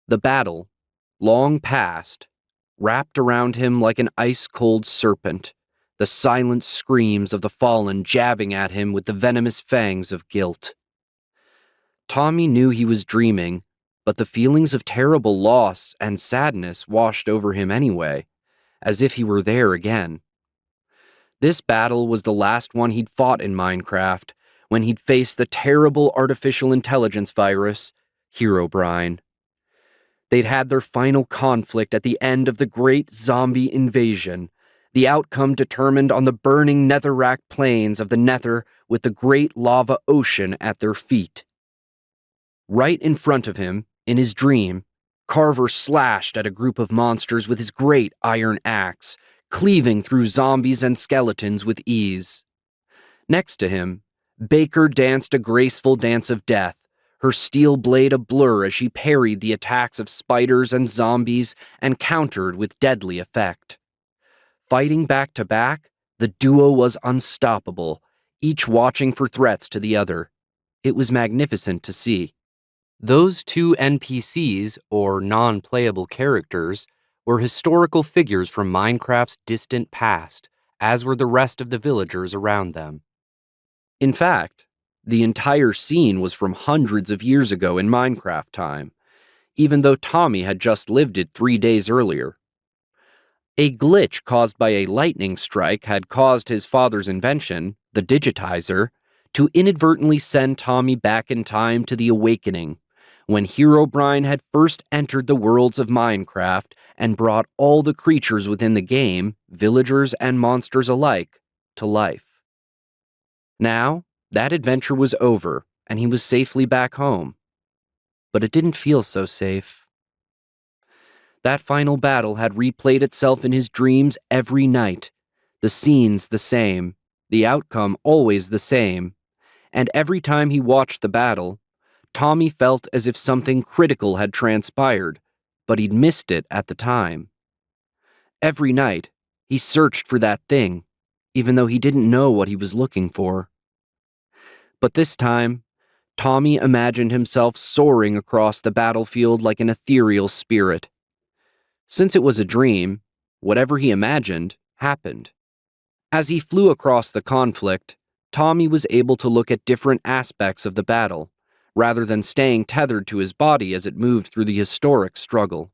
The battle, long past, wrapped around him like an ice-cold serpent, the silent screams of the fallen jabbing at him with the venomous fangs of guilt. Tommy knew he was dreaming, but the feelings of terrible loss and sadness washed over him anyway, as if he were there again. This battle was the last one he'd fought in Minecraft, when he'd faced the terrible artificial intelligence virus, Herobrine. They'd had their final conflict at the end of the great zombie invasion, the outcome determined on the burning netherrack plains of the Nether with the great lava ocean at their feet. Right in front of him, in his dream, Carver slashed at a group of monsters with his great iron axe, cleaving through zombies and skeletons with ease. Next to him, Baker danced a graceful dance of death, her steel blade a blur as she parried the attacks of spiders and zombies and countered with deadly effect. Fighting back to back, the duo was unstoppable, each watching for threats to the other. It was magnificent to see. Those two NPCs, or non-playable characters, were historical figures from Minecraft's distant past, as were the rest of the villagers around them. In fact, the entire scene was from hundreds of years ago in Minecraft time, even though Tommy had just lived it 3 days earlier. A glitch caused by a lightning strike had caused his father's invention, the digitizer, to inadvertently send Tommy back in time to the Awakening, when Herobrine had first entered the worlds of Minecraft and brought all the creatures within the game, villagers and monsters alike, to life. Now, that adventure was over, and he was safely back home. But it didn't feel so safe. That final battle had replayed itself in his dreams every night, the scenes the same, the outcome always the same, and every time he watched the battle, Tommy felt as if something critical had transpired, but he'd missed it at the time. Every night, he searched for that thing, even though he didn't know what he was looking for. But this time, Tommy imagined himself soaring across the battlefield like an ethereal spirit. Since it was a dream, whatever he imagined happened. As he flew across the conflict, Tommy was able to look at different aspects of the battle, rather than staying tethered to his body as it moved through the historic struggle.